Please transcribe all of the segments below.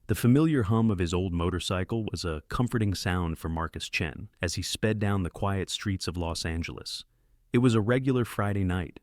The familiar hum of his old motorcycle was a comforting sound for Marcus Chen as he sped down the quiet streets of Los Angeles. It was a regular Friday night,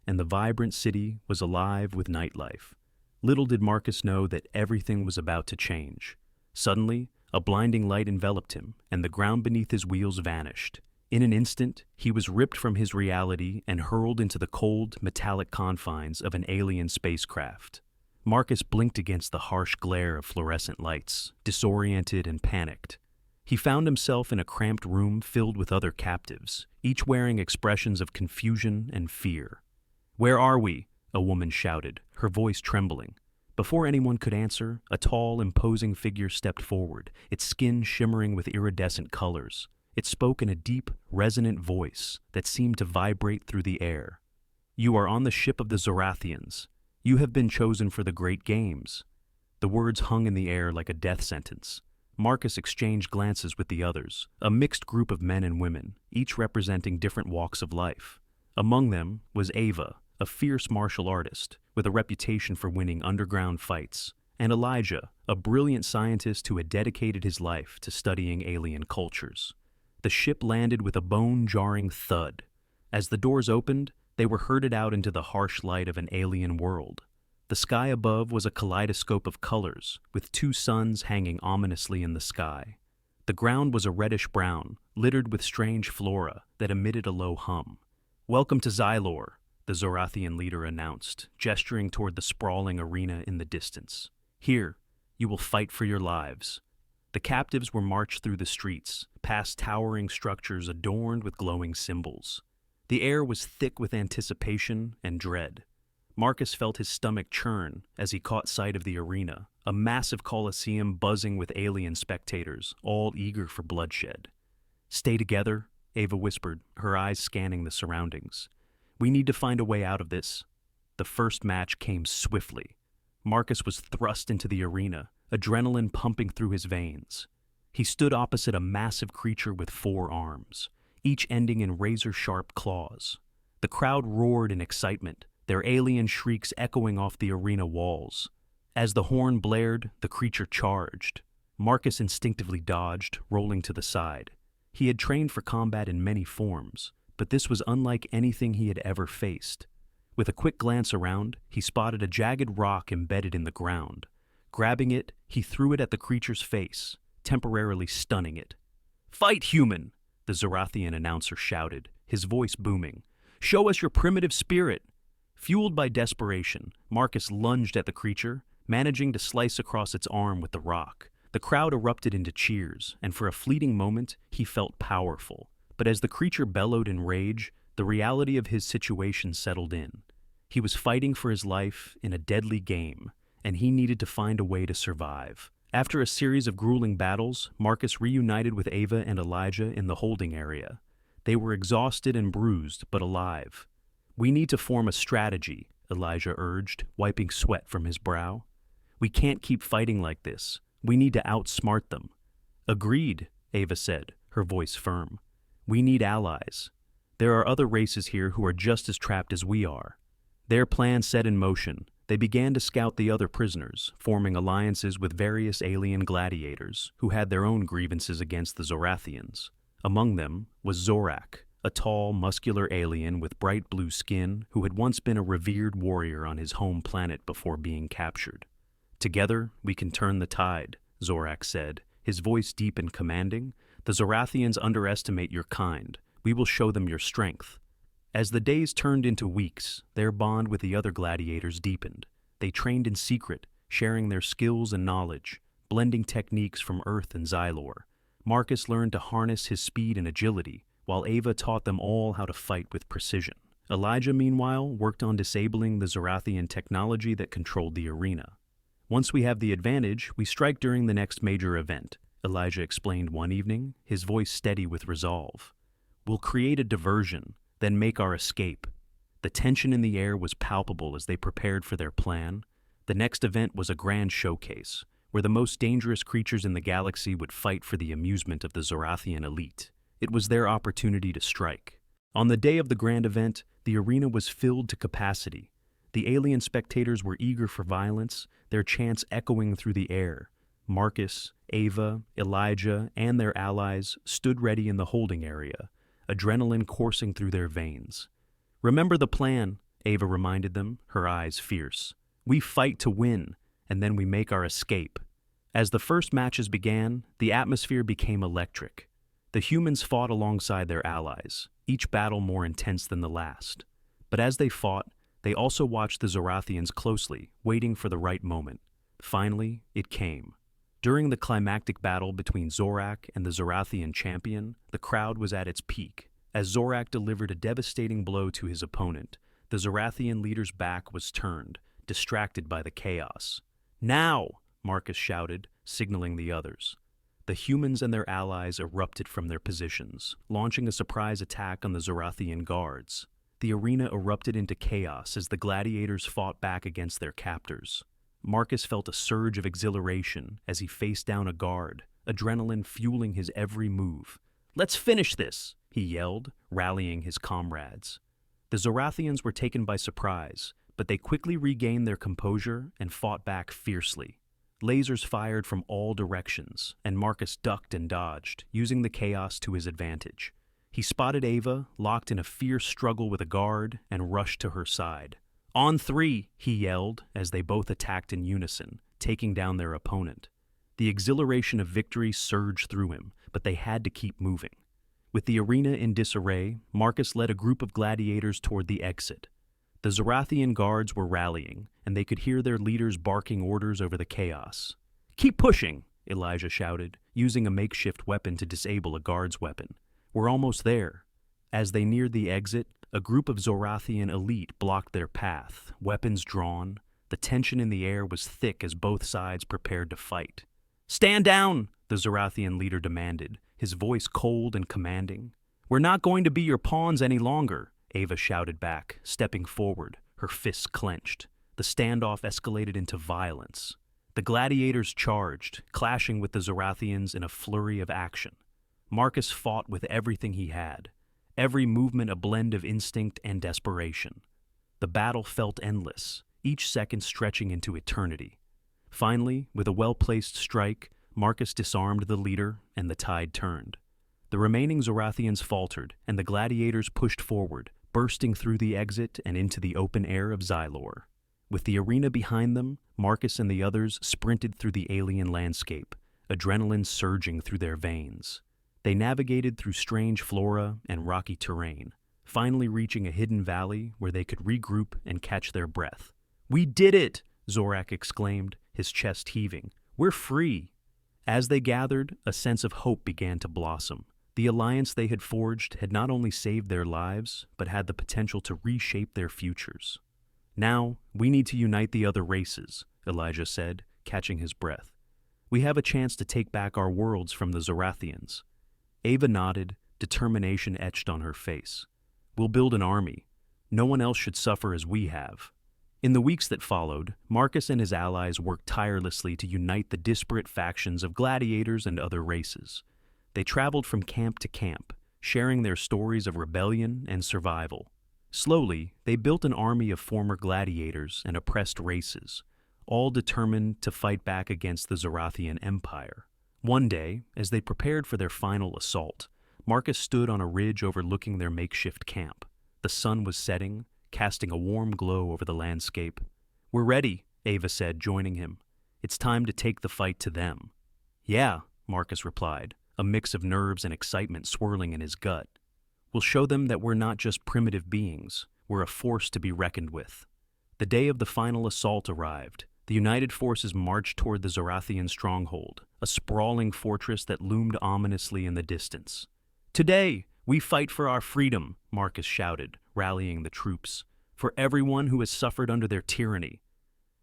and the vibrant city was alive with nightlife. Little did Marcus know that everything was about to change. Suddenly, a blinding light enveloped him, and the ground beneath his wheels vanished. In an instant, he was ripped from his reality and hurled into the cold, metallic confines of an alien spacecraft. Marcus blinked against the harsh glare of fluorescent lights, disoriented and panicked. He found himself in a cramped room filled with other captives, each wearing expressions of confusion and fear. "Where are we?" a woman shouted, her voice trembling. Before anyone could answer, a tall, imposing figure stepped forward, its skin shimmering with iridescent colors. It spoke in a deep, resonant voice that seemed to vibrate through the air. "You are on the ship of the Zorathians. You have been chosen for the great games." The words hung in the air like a death sentence. Marcus exchanged glances with the others, a mixed group of men and women, each representing different walks of life. Among them was Ava, a fierce martial artist with a reputation for winning underground fights, and Elijah, a brilliant scientist who had dedicated his life to studying alien cultures. The ship landed with a bone-jarring thud. As the doors opened, they were herded out into the harsh light of an alien world. The sky above was a kaleidoscope of colors, with two suns hanging ominously in the sky. The ground was a reddish-brown, littered with strange flora that emitted a low hum. "Welcome to Xylor," the Zorathian leader announced, gesturing toward the sprawling arena in the distance. "Here, you will fight for your lives." The captives were marched through the streets, past towering structures adorned with glowing symbols. The air was thick with anticipation and dread. Marcus felt his stomach churn as he caught sight of the arena, a massive coliseum buzzing with alien spectators, all eager for bloodshed. "Stay together," Ava whispered, her eyes scanning the surroundings. "We need to find a way out of this." The first match came swiftly. Marcus was thrust into the arena, adrenaline pumping through his veins. He stood opposite a massive creature with 4 arms, each ending in razor-sharp claws. The crowd roared in excitement, their alien shrieks echoing off the arena walls. As the horn blared, the creature charged. Marcus instinctively dodged, rolling to the side. He had trained for combat in many forms, but this was unlike anything he had ever faced. With a quick glance around, he spotted a jagged rock embedded in the ground. Grabbing it, he threw it at the creature's face, temporarily stunning it. "Fight, human!" the Zorathian announcer shouted, his voice booming. "Show us your primitive spirit!" Fueled by desperation, Marcus lunged at the creature, managing to slice across its arm with the rock. The crowd erupted into cheers, and for a fleeting moment, he felt powerful. But as the creature bellowed in rage, the reality of his situation settled in. He was fighting for his life in a deadly game, and he needed to find a way to survive. After a series of grueling battles, Marcus reunited with Ava and Elijah in the holding area. They were exhausted and bruised, but alive. "We need to form a strategy," Elijah urged, wiping sweat from his brow. "We can't keep fighting like this. We need to outsmart them." "Agreed," Ava said, her voice firm. "We need allies. There are other races here who are just as trapped as we are." Their plan set in motion, they began to scout the other prisoners, forming alliances with various alien gladiators who had their own grievances against the Zorathians. Among them was Zorak, a tall, muscular alien with bright blue skin who had once been a revered warrior on his home planet before being captured. "Together, we can turn the tide," Zorak said, his voice deep and commanding. "The Zorathians underestimate your kind. We will show them your strength." As the days turned into weeks, their bond with the other gladiators deepened. They trained in secret, sharing their skills and knowledge, blending techniques from Earth and Xylor. Marcus learned to harness his speed and agility, while Ava taught them all how to fight with precision. Elijah, meanwhile, worked on disabling the Zorathian technology that controlled the arena. "Once we have the advantage, we strike during the next major event," Elijah explained one evening, his voice steady with resolve. "We'll create a diversion, then make our escape." The tension in the air was palpable as they prepared for their plan. The next event was a grand showcase, where the most dangerous creatures in the galaxy would fight for the amusement of the Zorathian elite. It was their opportunity to strike. On the day of the grand event, the arena was filled to capacity. The alien spectators were eager for violence, their chants echoing through the air. Marcus, Ava, Elijah, and their allies stood ready in the holding area, adrenaline coursing through their veins. "Remember the plan," Ava reminded them, her eyes fierce. "We fight to win, and then we make our escape." As the first matches began, the atmosphere became electric. The humans fought alongside their allies, each battle more intense than the last. But as they fought, they also watched the Zorathians closely, waiting for the right moment. Finally, it came. During the climactic battle between Zorak and the Zorathian champion, the crowd was at its peak. As Zorak delivered a devastating blow to his opponent, the Zorathian leader's back was turned, distracted by the chaos. "Now!" Marcus shouted, signaling the others. The humans and their allies erupted from their positions, launching a surprise attack on the Zorathian guards. The arena erupted into chaos as the gladiators fought back against their captors. Marcus felt a surge of exhilaration as he faced down a guard, adrenaline fueling his every move. "Let's finish this!" he yelled, rallying his comrades. The Zorathians were taken by surprise, but they quickly regained their composure and fought back fiercely. Lasers fired from all directions, and Marcus ducked and dodged, using the chaos to his advantage. He spotted Ava, locked in a fierce struggle with a guard, and rushed to her side. "On three!" he yelled as they both attacked in unison, taking down their opponent. The exhilaration of victory surged through him, but they had to keep moving. With the arena in disarray, Marcus led a group of gladiators toward the exit. The Zorathian guards were rallying, and they could hear their leaders barking orders over the chaos. "Keep pushing!" Elijah shouted, using a makeshift weapon to disable a guard's weapon. "We're almost there." As they neared the exit, a group of Zorathian elite blocked their path, weapons drawn. The tension in the air was thick as both sides prepared to fight. "Stand down!" the Zorathian leader demanded, his voice cold and commanding. "We're not going to be your pawns any longer," Ava shouted back, stepping forward, her fists clenched. The standoff escalated into violence. The gladiators charged, clashing with the Zorathians in a flurry of action. Marcus fought with everything he had, every movement a blend of instinct and desperation. The battle felt endless, each second stretching into eternity. Finally, with a well-placed strike, Marcus disarmed the leader, and the tide turned. The remaining Zorathians faltered, and the gladiators pushed forward, bursting through the exit and into the open air of Xylor. With the arena behind them, Marcus and the others sprinted through the alien landscape, adrenaline surging through their veins. They navigated through strange flora and rocky terrain, finally reaching a hidden valley where they could regroup and catch their breath. "We did it!" Zorak exclaimed, his chest heaving. "We're free!" As they gathered, a sense of hope began to blossom. The alliance they had forged had not only saved their lives, but had the potential to reshape their futures. "Now, we need to unite the other races," Elijah said, catching his breath. "We have a chance to take back our worlds from the Zorathians." Ava nodded, determination etched on her face. "We'll build an army. No one else should suffer as we have." In the weeks that followed, Marcus and his allies worked tirelessly to unite the disparate factions of gladiators and other races. They traveled from camp to camp, sharing their stories of rebellion and survival. Slowly, they built an army of former gladiators and oppressed races, all determined to fight back against the Zorathian Empire. One day, as they prepared for their final assault, Marcus stood on a ridge overlooking their makeshift camp. The sun was setting, casting a warm glow over the landscape. "We're ready," Ava said, joining him. "It's time to take the fight to them." "Yeah," Marcus replied, a mix of nerves and excitement swirling in his gut. "We'll show them that we're not just primitive beings, we're a force to be reckoned with." The day of the final assault arrived. The united forces marched toward the Zorathian stronghold, a sprawling fortress that loomed ominously in the distance. "Today, we fight for our freedom," Marcus shouted, rallying the troops, "for everyone who has suffered under their tyranny."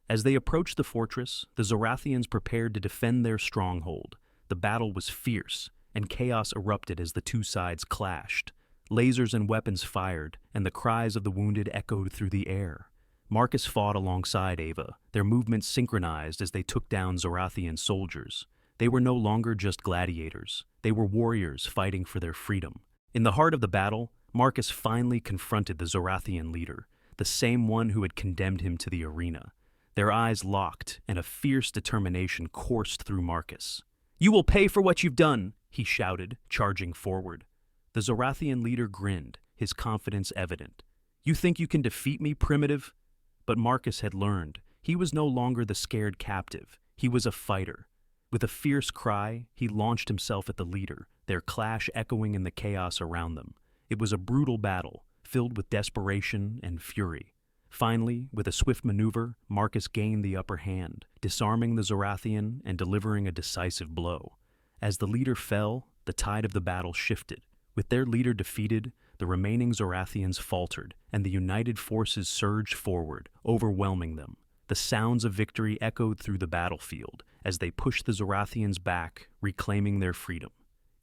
As they approached the fortress, the Zorathians prepared to defend their stronghold. The battle was fierce, and chaos erupted as the two sides clashed. Lasers and weapons fired, and the cries of the wounded echoed through the air. Marcus fought alongside Ava, their movements synchronized as they took down Zorathian soldiers. They were no longer just gladiators. They were warriors fighting for their freedom. In the heart of the battle, Marcus finally confronted the Zorathian leader, the same one who had condemned him to the arena. Their eyes locked, and a fierce determination coursed through Marcus. "You will pay for what you've done," he shouted, charging forward. The Zorathian leader grinned, his confidence evident. "You think you can defeat me, primitive?" But Marcus had learned. He was no longer the scared captive. He was a fighter. With a fierce cry, he launched himself at the leader, their clash echoing in the chaos around them. It was a brutal battle, filled with desperation and fury. Finally, with a swift maneuver, Marcus gained the upper hand, disarming the Zorathian and delivering a decisive blow. As the leader fell, the tide of the battle shifted. With their leader defeated, the remaining Zorathians faltered, and the united forces surged forward, overwhelming them. The sounds of victory echoed through the battlefield as they pushed the Zorathians back, reclaiming their freedom.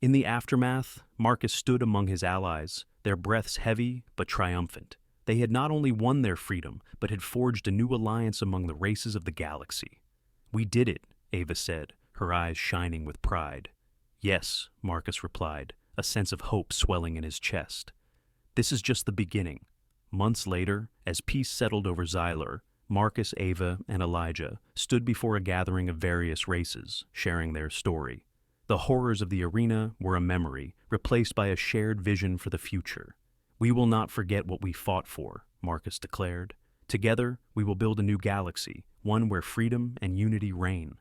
In the aftermath, Marcus stood among his allies, their breaths heavy but triumphant. They had not only won their freedom, but had forged a new alliance among the races of the galaxy. "We did it," Ava said, her eyes shining with pride. "Yes," Marcus replied, a sense of hope swelling in his chest. "This is just the beginning." Months later, as peace settled over Xylor, Marcus, Ava, and Elijah stood before a gathering of various races, sharing their story. The horrors of the arena were a memory, replaced by a shared vision for the future. "We will not forget what we fought for," Marcus declared. "Together, we will build a new galaxy, one where freedom and unity reign."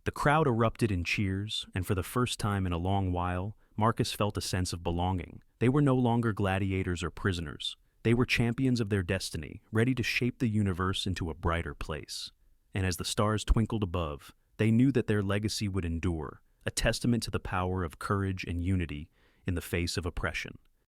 The crowd erupted in cheers, and for the first time in a long while, Marcus felt a sense of belonging. They were no longer gladiators or prisoners. They were champions of their destiny, ready to shape the universe into a brighter place. And as the stars twinkled above, they knew that their legacy would endure, a testament to the power of courage and unity in the face of oppression.